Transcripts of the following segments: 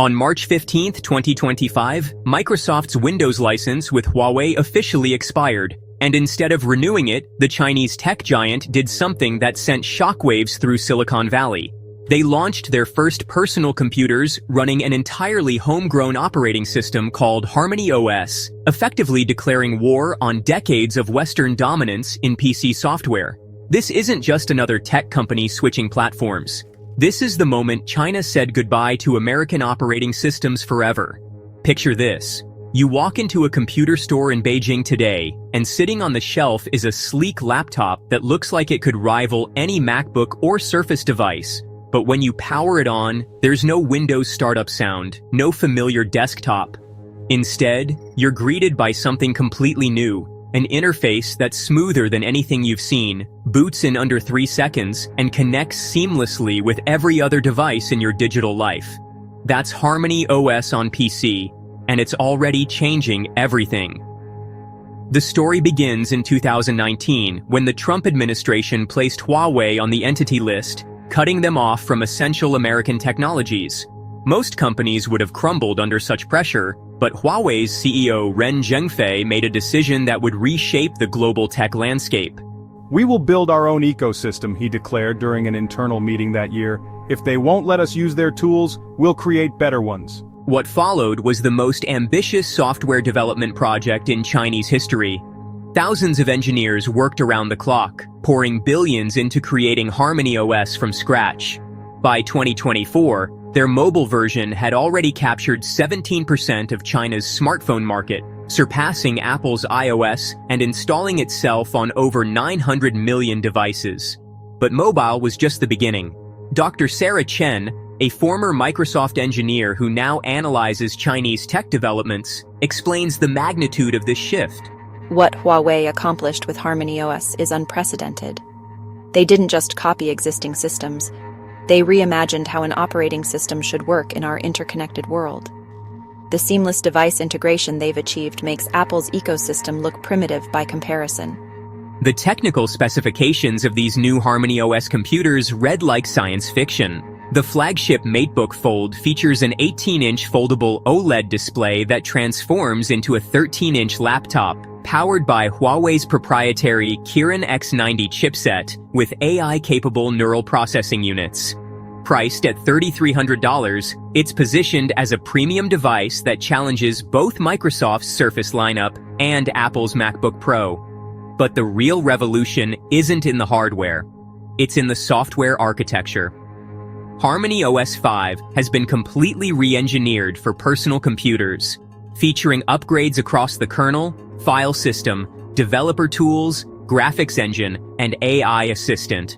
On March 15, 2025, Microsoft's Windows license with Huawei officially expired, and instead of renewing it, the Chinese tech giant did something that sent shockwaves through Silicon Valley. They launched their first personal computers running an entirely homegrown operating system called HarmonyOS, effectively declaring war on decades of Western dominance in PC software. This isn't just another tech company switching platforms. This is the moment China said goodbye to American operating systems forever. Picture this. You walk into a computer store in Beijing today, and sitting on the shelf is a sleek laptop that looks like it could rival any MacBook or Surface device. But when you power it on, there's no Windows startup sound, no familiar desktop. Instead, you're greeted by something completely new, an interface that's smoother than anything you've seen, boots in under 3 seconds, and connects seamlessly with every other device in your digital life. That's HarmonyOS on PC, and it's already changing everything. The story begins in 2019 when the Trump administration placed Huawei on the Entity List, cutting them off from essential American technologies. Most companies would have crumbled under such pressure, but Huawei's CEO Ren Zhengfei made a decision that would reshape the global tech landscape. "We will build our own ecosystem," he declared during an internal meeting that year. "If they won't let us use their tools, we'll create better ones." What followed was the most ambitious software development project in Chinese history. Thousands of engineers worked around the clock, pouring billions into creating HarmonyOS from scratch. By 2024, their mobile version had already captured 17% of China's smartphone market, surpassing Apple's iOS and installing itself on over 900 million devices. But mobile was just the beginning. Dr. Sarah Chen, a former Microsoft engineer who now analyzes Chinese tech developments, explains the magnitude of this shift. What Huawei accomplished with HarmonyOS is unprecedented. They didn't just copy existing systems, they reimagined how an operating system should work in our interconnected world. The seamless device integration they've achieved makes Apple's ecosystem look primitive by comparison. The technical specifications of these new HarmonyOS computers read like science fiction. The flagship MateBook Fold features an 18-inch foldable OLED display that transforms into a 13-inch laptop, powered by Huawei's proprietary Kirin X90 chipset with AI-capable neural processing units. Priced at $3,300, it's positioned as a premium device that challenges both Microsoft's Surface lineup and Apple's MacBook Pro. But the real revolution isn't in the hardware. It's in the software architecture. HarmonyOS 5 has been completely re-engineered for personal computers, featuring upgrades across the kernel, file system, developer tools, graphics engine, and AI assistant.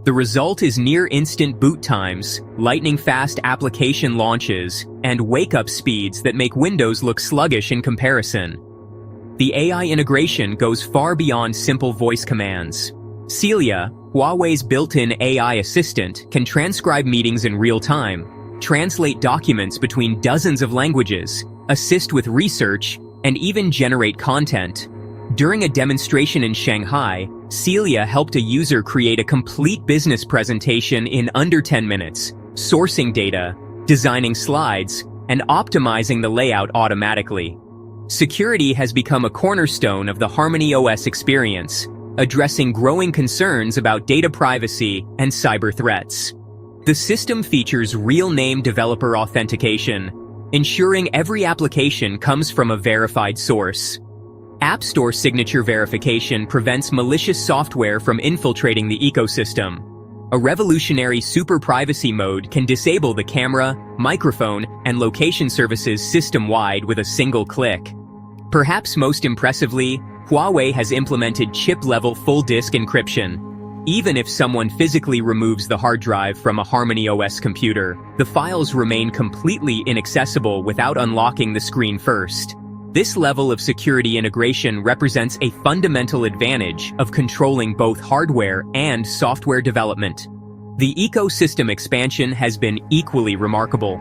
The result is near-instant boot times, lightning-fast application launches, and wake-up speeds that make Windows look sluggish in comparison. The AI integration goes far beyond simple voice commands. Celia, Huawei's built-in AI assistant, can transcribe meetings in real time, translate documents between dozens of languages, assist with research, and even generate content. During a demonstration in Shanghai, Celia helped a user create a complete business presentation in under 10 minutes, sourcing data, designing slides, and optimizing the layout automatically. Security has become a cornerstone of the HarmonyOS experience, addressing growing concerns about data privacy and cyber threats. The system features real-name developer authentication, ensuring every application comes from a verified source. App Store signature verification prevents malicious software from infiltrating the ecosystem. A revolutionary super privacy mode can disable the camera, microphone, and location services system-wide with a single click. Perhaps most impressively, Huawei has implemented chip-level full-disk encryption. Even if someone physically removes the hard drive from a HarmonyOS computer, the files remain completely inaccessible without unlocking the screen first. This level of security integration represents a fundamental advantage of controlling both hardware and software development. The ecosystem expansion has been equally remarkable.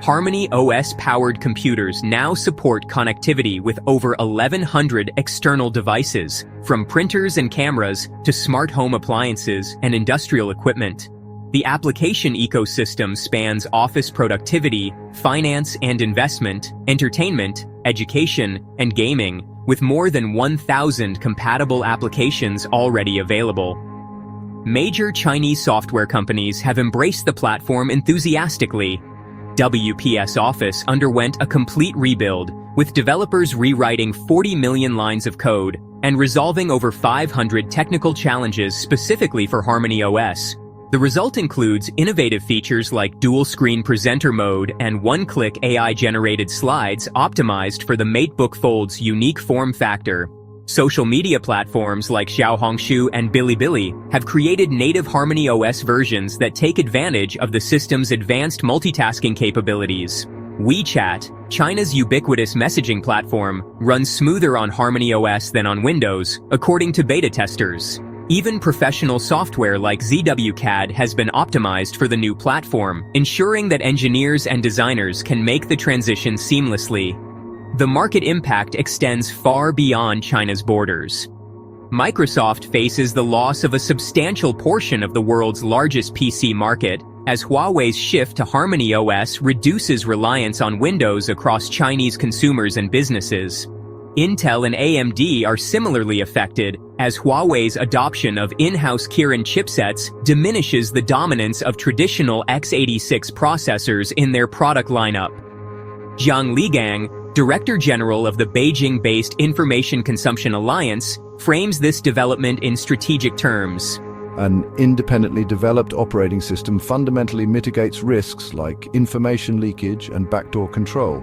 HarmonyOS-powered computers now support connectivity with over 1,100 external devices, from printers and cameras to smart home appliances and industrial equipment. The application ecosystem spans office productivity, finance and investment, entertainment, education, and gaming, with more than 1,000 compatible applications already available. Major Chinese software companies have embraced the platform enthusiastically. WPS Office underwent a complete rebuild, with developers rewriting 40 million lines of code and resolving over 500 technical challenges specifically for HarmonyOS. The result includes innovative features like dual-screen presenter mode and one-click AI-generated slides optimized for the MateBook Fold's unique form factor. Social media platforms like Xiaohongshu and Bilibili have created native HarmonyOS versions that take advantage of the system's advanced multitasking capabilities. WeChat, China's ubiquitous messaging platform, runs smoother on HarmonyOS than on Windows, according to beta testers. Even professional software like ZWCAD has been optimized for the new platform, ensuring that engineers and designers can make the transition seamlessly. The market impact extends far beyond China's borders. Microsoft faces the loss of a substantial portion of the world's largest PC market, as Huawei's shift to HarmonyOS reduces reliance on Windows across Chinese consumers and businesses. Intel and AMD are similarly affected, as Huawei's adoption of in-house Kirin chipsets diminishes the dominance of traditional x86 processors in their product lineup. Zhang Ligang, Director General of the Beijing-based Information Consumption Alliance, frames this development in strategic terms. An independently developed operating system fundamentally mitigates risks like information leakage and backdoor control.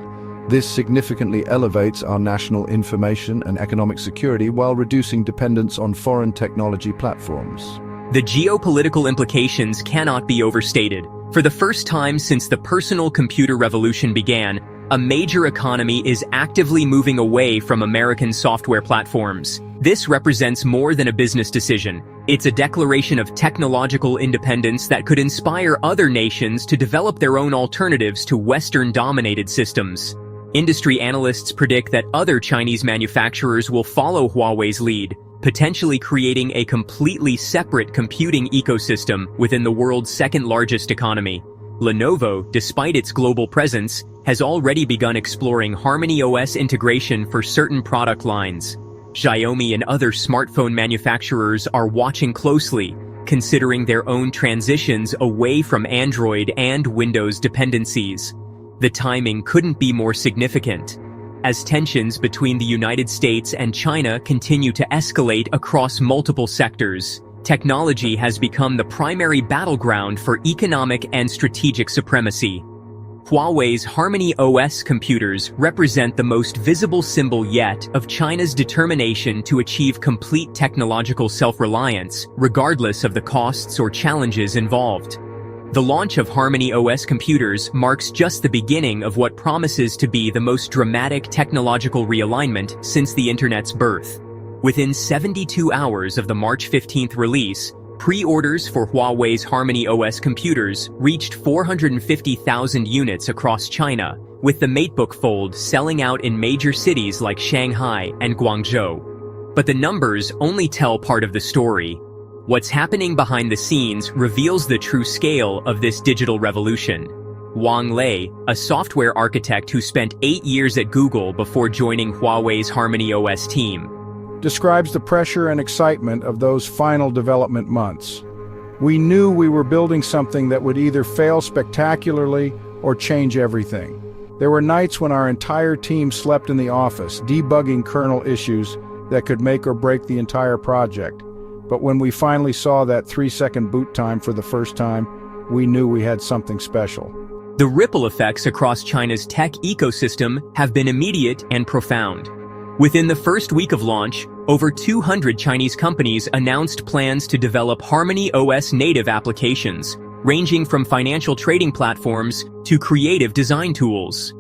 This significantly elevates our national information and economic security while reducing dependence on foreign technology platforms. The geopolitical implications cannot be overstated. For the first time since the personal computer revolution began, a major economy is actively moving away from American software platforms. This represents more than a business decision. It's a declaration of technological independence that could inspire other nations to develop their own alternatives to Western-dominated systems. Industry analysts predict that other Chinese manufacturers will follow Huawei's lead, potentially creating a completely separate computing ecosystem within the world's second-largest economy. Lenovo, despite its global presence, has already begun exploring HarmonyOS integration for certain product lines. Xiaomi and other smartphone manufacturers are watching closely, considering their own transitions away from Android and Windows dependencies. The timing couldn't be more significant. As tensions between the United States and China continue to escalate across multiple sectors, technology has become the primary battleground for economic and strategic supremacy. Huawei's HarmonyOS computers represent the most visible symbol yet of China's determination to achieve complete technological self-reliance, regardless of the costs or challenges involved. The launch of HarmonyOS computers marks just the beginning of what promises to be the most dramatic technological realignment since the Internet's birth. Within 72 hours of the March 15th release, pre-orders for Huawei's HarmonyOS computers reached 450,000 units across China, with the MateBook Fold selling out in major cities like Shanghai and Guangzhou. But the numbers only tell part of the story. What's happening behind the scenes reveals the true scale of this digital revolution. Wang Lei, a software architect who spent 8 years at Google before joining Huawei's HarmonyOS team, describes the pressure and excitement of those final development months. We knew we were building something that would either fail spectacularly or change everything. There were nights when our entire team slept in the office, debugging kernel issues that could make or break the entire project. But when we finally saw that 3-second boot time for the first time, we knew we had something special. The ripple effects across China's tech ecosystem have been immediate and profound. Within the first week of launch, over 200 Chinese companies announced plans to develop HarmonyOS native applications, ranging from financial trading platforms to creative design tools.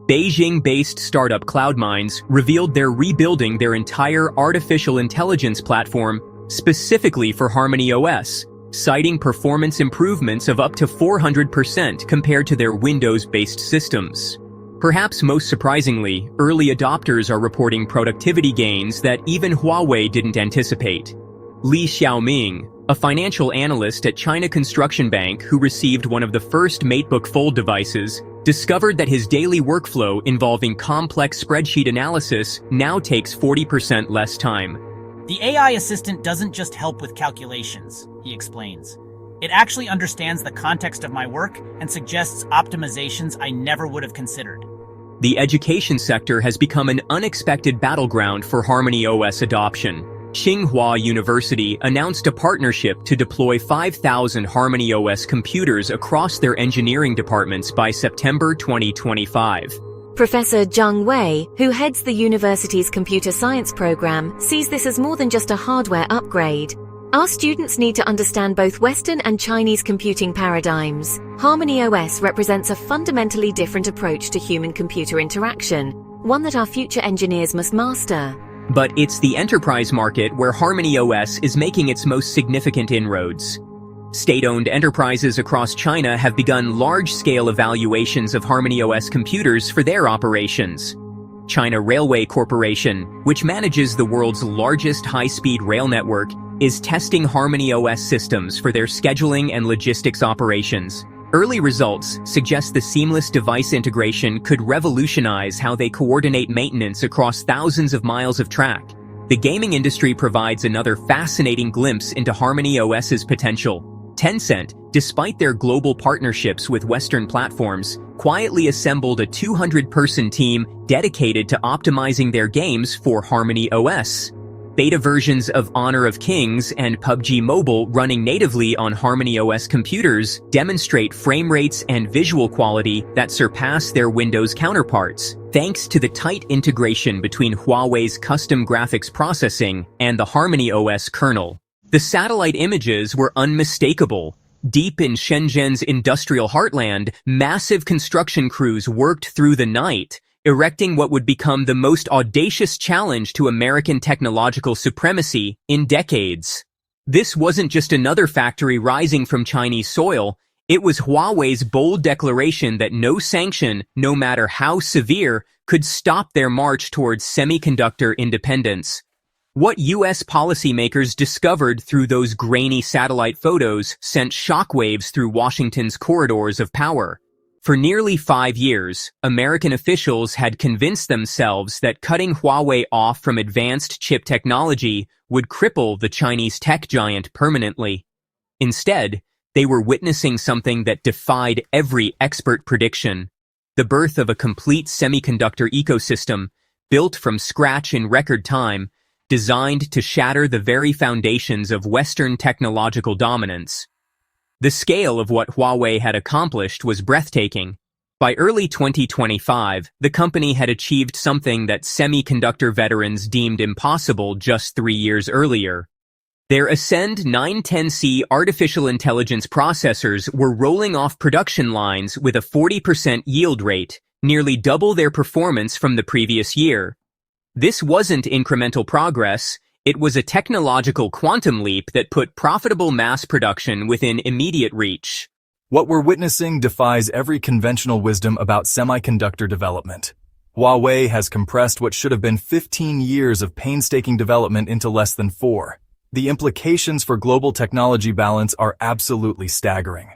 Beijing-based startup CloudMinds revealed they're rebuilding their entire artificial intelligence platform specifically for HarmonyOS, citing performance improvements of up to 400% compared to their Windows-based systems. Perhaps most surprisingly, early adopters are reporting productivity gains that even Huawei didn't anticipate. Li Xiaoming, A financial analyst at China Construction Bank who received one of the first MateBook Fold devices discovered that his daily workflow involving complex spreadsheet analysis now takes 40% less time. The AI assistant doesn't just help with calculations, he explains. It actually understands the context of my work and suggests optimizations I never would have considered. The education sector has become an unexpected battleground for HarmonyOS adoption. Tsinghua University announced a partnership to deploy 5,000 HarmonyOS computers across their engineering departments by September 2025. Professor Zheng Wei, who heads the university's computer science program, sees this as more than just a hardware upgrade. Our students need to understand both Western and Chinese computing paradigms. HarmonyOS represents a fundamentally different approach to human-computer interaction, one that our future engineers must master. But it's the enterprise market where HarmonyOS is making its most significant inroads. State-owned enterprises across China have begun large-scale evaluations of HarmonyOS computers for their operations. China Railway Corporation, which manages the world's largest high-speed rail network, is testing HarmonyOS systems for their scheduling and logistics operations. Early results suggest the seamless device integration could revolutionize how they coordinate maintenance across thousands of miles of track. The gaming industry provides another fascinating glimpse into HarmonyOS's potential. Tencent, despite their global partnerships with Western platforms, quietly assembled a 200-person team dedicated to optimizing their games for HarmonyOS. Beta versions of Honor of Kings and PUBG Mobile running natively on HarmonyOS computers demonstrate frame rates and visual quality that surpass their Windows counterparts, thanks to the tight integration between Huawei's custom graphics processing and the HarmonyOS kernel. The satellite images were unmistakable. Deep in Shenzhen's industrial heartland, massive construction crews worked through the night, erecting what would become the most audacious challenge to American technological supremacy in decades. This wasn't just another factory rising from Chinese soil, it was Huawei's bold declaration that no sanction, no matter how severe, could stop their march towards semiconductor independence. What U.S. policymakers discovered through those grainy satellite photos sent shockwaves through Washington's corridors of power. For nearly 5 years, American officials had convinced themselves that cutting Huawei off from advanced chip technology would cripple the Chinese tech giant permanently. Instead, they were witnessing something that defied every expert prediction: the birth of a complete semiconductor ecosystem, built from scratch in record time, designed to shatter the very foundations of Western technological dominance. The scale of what Huawei had accomplished was breathtaking. By early 2025, the company had achieved something that semiconductor veterans deemed impossible just 3 years earlier. Their Ascend 910C artificial intelligence processors were rolling off production lines with a 40% yield rate, nearly double their performance from the previous year. This wasn't incremental progress. It was a technological quantum leap that put profitable mass production within immediate reach. What we're witnessing defies every conventional wisdom about semiconductor development. Huawei has compressed what should have been 15 years of painstaking development into less than 4. The implications for global technology balance are absolutely staggering.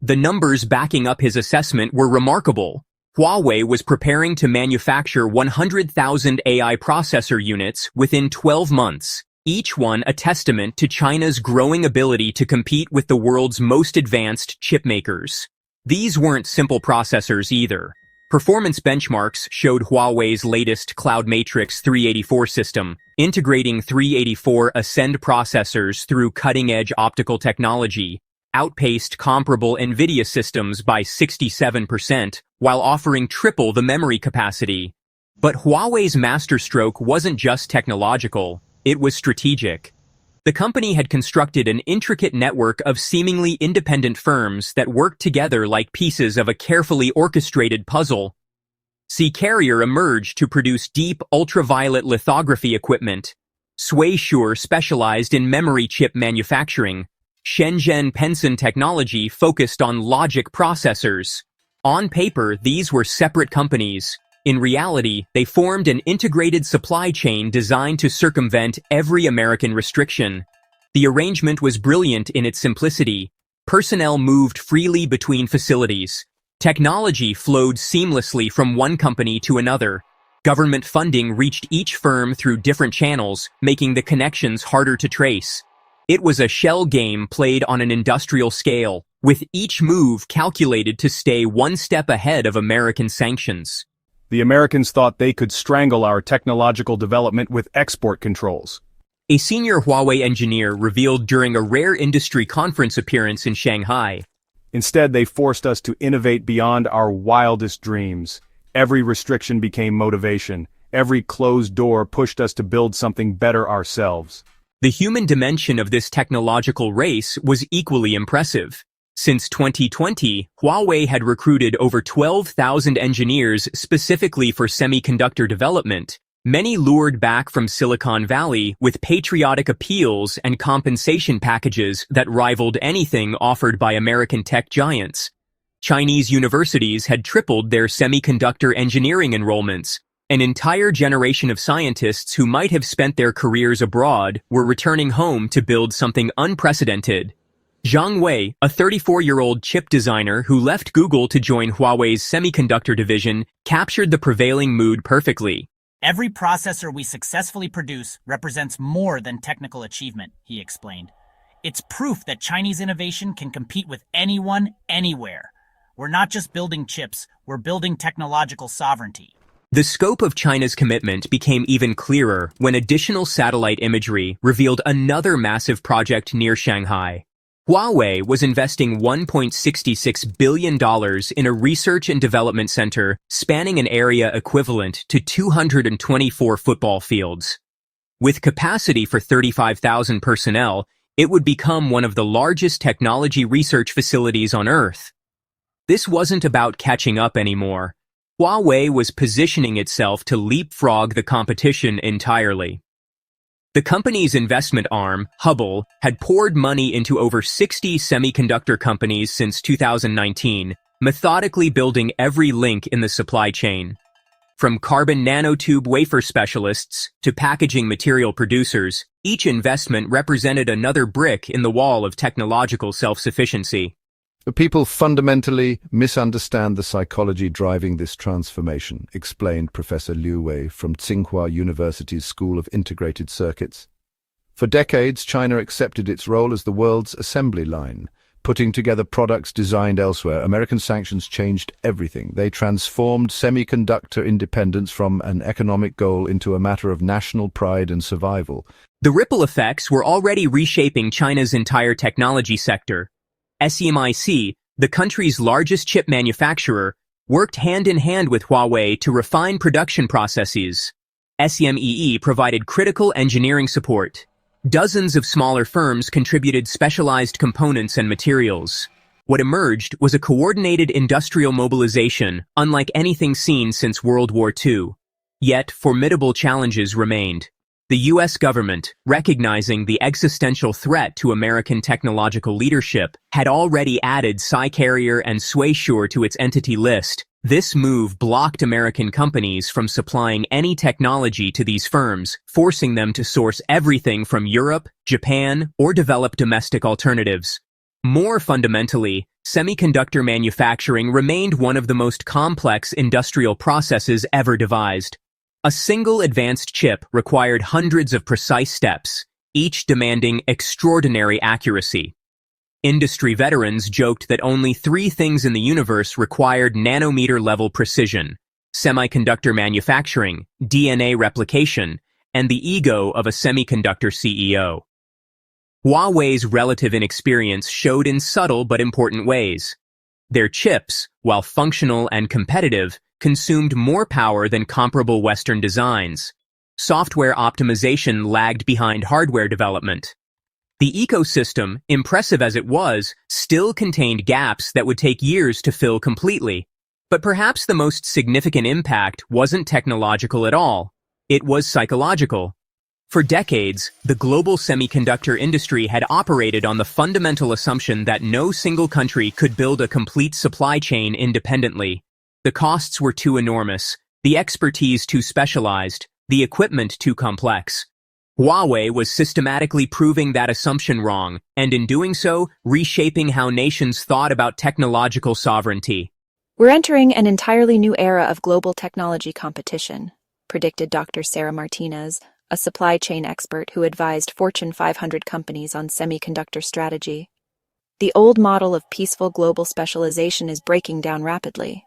The numbers backing up his assessment were remarkable. Huawei was preparing to manufacture 100,000 AI processor units within 12 months, each one a testament to China's growing ability to compete with the world's most advanced chipmakers. These weren't simple processors either. Performance benchmarks showed Huawei's latest Cloud Matrix 384 system, integrating 384 Ascend processors through cutting-edge optical technology, outpaced comparable NVIDIA systems by 67%, while offering triple the memory capacity. But Huawei's masterstroke wasn't just technological, it was strategic. The company had constructed an intricate network of seemingly independent firms that worked together like pieces of a carefully orchestrated puzzle. Carrier emerged to produce deep ultraviolet lithography equipment. Suisure specialized in memory chip manufacturing. Shenzhen Penson Technology focused on logic processors. On paper, these were separate companies. In reality, they formed an integrated supply chain designed to circumvent every American restriction. The arrangement was brilliant in its simplicity. Personnel moved freely between facilities. Technology flowed seamlessly from one company to another. Government funding reached each firm through different channels, making the connections harder to trace. It was a shell game played on an industrial scale, with each move calculated to stay one step ahead of American sanctions. The Americans thought they could strangle our technological development with export controls. A senior Huawei engineer revealed during a rare industry conference appearance in Shanghai. Instead, they forced us to innovate beyond our wildest dreams. Every restriction became motivation. Every closed door pushed us to build something better ourselves. The human dimension of this technological race was equally impressive. Since 2020, Huawei had recruited over 12,000 engineers specifically for semiconductor development, many lured back from Silicon Valley with patriotic appeals and compensation packages that rivaled anything offered by American tech giants. Chinese universities had tripled their semiconductor engineering enrollments. An entire generation of scientists who might have spent their careers abroad were returning home to build something unprecedented. Zhang Wei, a 34-year-old chip designer who left Google to join Huawei's semiconductor division, captured the prevailing mood perfectly. Every processor we successfully produce represents more than technical achievement, he explained. It's proof that Chinese innovation can compete with anyone, anywhere. We're not just building chips, we're building technological sovereignty. The scope of China's commitment became even clearer when additional satellite imagery revealed another massive project near Shanghai. Huawei was investing $1.66 billion in a research and development center spanning an area equivalent to 224 football fields. With capacity for 35,000 personnel, it would become one of the largest technology research facilities on Earth. This wasn't about catching up anymore. Huawei was positioning itself to leapfrog the competition entirely. The company's investment arm, Hubble, had poured money into over 60 semiconductor companies since 2019, methodically building every link in the supply chain. From carbon nanotube wafer specialists to packaging material producers, each investment represented another brick in the wall of technological self-sufficiency. The people fundamentally misunderstand the psychology driving this transformation, explained Professor Liu Wei from Tsinghua University's School of Integrated Circuits. For decades, China accepted its role as the world's assembly line, putting together products designed elsewhere. American sanctions changed everything. They transformed semiconductor independence from an economic goal into a matter of national pride and survival. The ripple effects were already reshaping China's entire technology sector. SMIC, the country's largest chip manufacturer, worked hand-in-hand with Huawei to refine production processes. SMEE provided critical engineering support. Dozens of smaller firms contributed specialized components and materials. What emerged was a coordinated industrial mobilization, unlike anything seen since World War II. Yet, formidable challenges remained. The U.S. government, recognizing the existential threat to American technological leadership, had already added SkyCarrier and SwaySure to its entity list. This move blocked American companies from supplying any technology to these firms, forcing them to source everything from Europe, Japan, or develop domestic alternatives. More fundamentally, semiconductor manufacturing remained one of the most complex industrial processes ever devised. A single advanced chip required hundreds of precise steps, each demanding extraordinary accuracy. Industry veterans joked that only 3 things in the universe required nanometer-level precision: semiconductor manufacturing, DNA replication, and the ego of a semiconductor CEO. Huawei's relative inexperience showed in subtle but important ways. Their chips, while functional and competitive, consumed more power than comparable Western designs. Software optimization lagged behind hardware development. The ecosystem, impressive as it was, still contained gaps that would take years to fill completely. But perhaps the most significant impact wasn't technological at all. It was psychological. For decades, the global semiconductor industry had operated on the fundamental assumption that no single country could build a complete supply chain independently. The costs were too enormous, the expertise too specialized, the equipment too complex. Huawei was systematically proving that assumption wrong, and in doing so, reshaping how nations thought about technological sovereignty. We're entering an entirely new era of global technology competition, predicted Dr. Sarah Martinez, a supply chain expert who advised Fortune 500 companies on semiconductor strategy. The old model of peaceful global specialization is breaking down rapidly.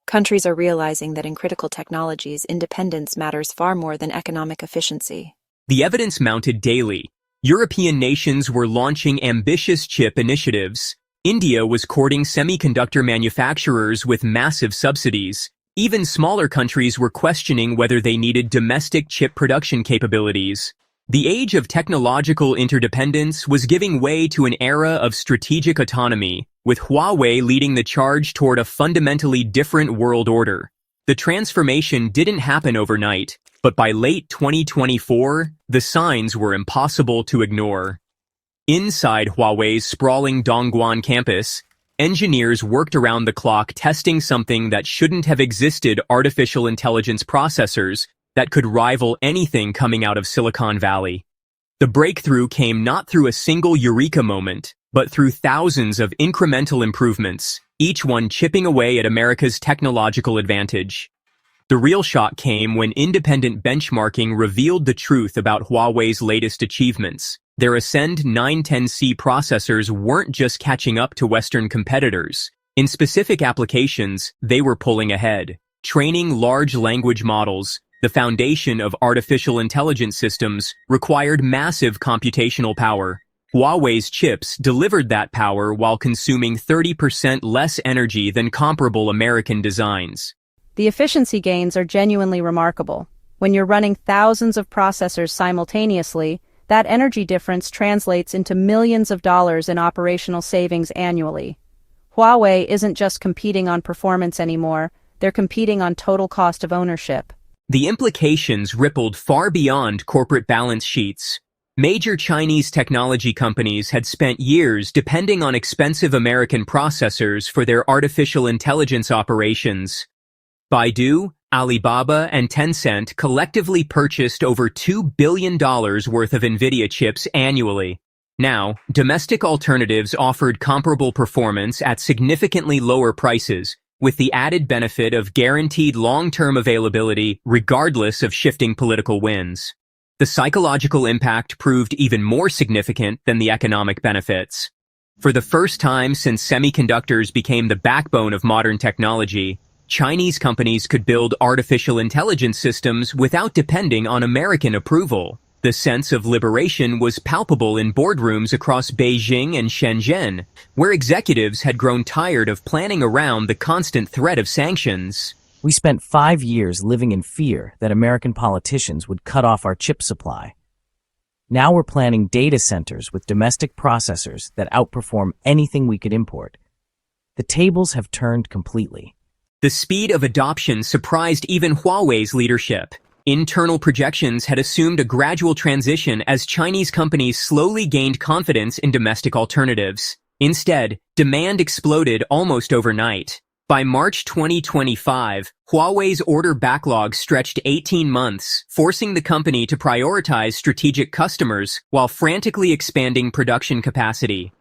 Countries are realizing that in critical technologies, independence matters far more than economic efficiency. The evidence mounted daily. European nations were launching ambitious chip initiatives. India was courting semiconductor manufacturers with massive subsidies. Even smaller countries were questioning whether they needed domestic chip production capabilities. The age of technological interdependence was giving way to an era of strategic autonomy, with Huawei leading the charge toward a fundamentally different world order. The transformation didn't happen overnight, but by late 2024, the signs were impossible to ignore. Inside Huawei's sprawling Dongguan campus, engineers worked around the clock testing something that shouldn't have existed: artificial intelligence processors that could rival anything coming out of Silicon Valley. The breakthrough came not through a single eureka moment, but through thousands of incremental improvements, each one chipping away at America's technological advantage. The real shock came when independent benchmarking revealed the truth about Huawei's latest achievements. Their Ascend 910C processors weren't just catching up to Western competitors. In specific applications, they were pulling ahead. Training large language models, the foundation of artificial intelligence systems, required massive computational power. Huawei's chips delivered that power while consuming 30% less energy than comparable American designs. The efficiency gains are genuinely remarkable. When you're running thousands of processors simultaneously, that energy difference translates into millions of dollars in operational savings annually. Huawei isn't just competing on performance anymore, they're competing on total cost of ownership. The implications rippled far beyond corporate balance sheets. Major Chinese technology companies had spent years depending on expensive American processors for their artificial intelligence operations. Baidu, Alibaba, and Tencent collectively purchased over $2 billion worth of NVIDIA chips annually. Now, domestic alternatives offered comparable performance at significantly lower prices, with the added benefit of guaranteed long-term availability regardless of shifting political winds. The psychological impact proved even more significant than the economic benefits. For the first time since semiconductors became the backbone of modern technology, Chinese companies could build artificial intelligence systems without depending on American approval. The sense of liberation was palpable in boardrooms across Beijing and Shenzhen, where executives had grown tired of planning around the constant threat of sanctions. We spent 5 years living in fear that American politicians would cut off our chip supply. Now we're planning data centers with domestic processors that outperform anything we could import. The tables have turned completely. The speed of adoption surprised even Huawei's leadership. Internal projections had assumed a gradual transition as Chinese companies slowly gained confidence in domestic alternatives. Instead, demand exploded almost overnight. By March 2025, Huawei's order backlog stretched 18 months, forcing the company to prioritize strategic customers while frantically expanding production capacity.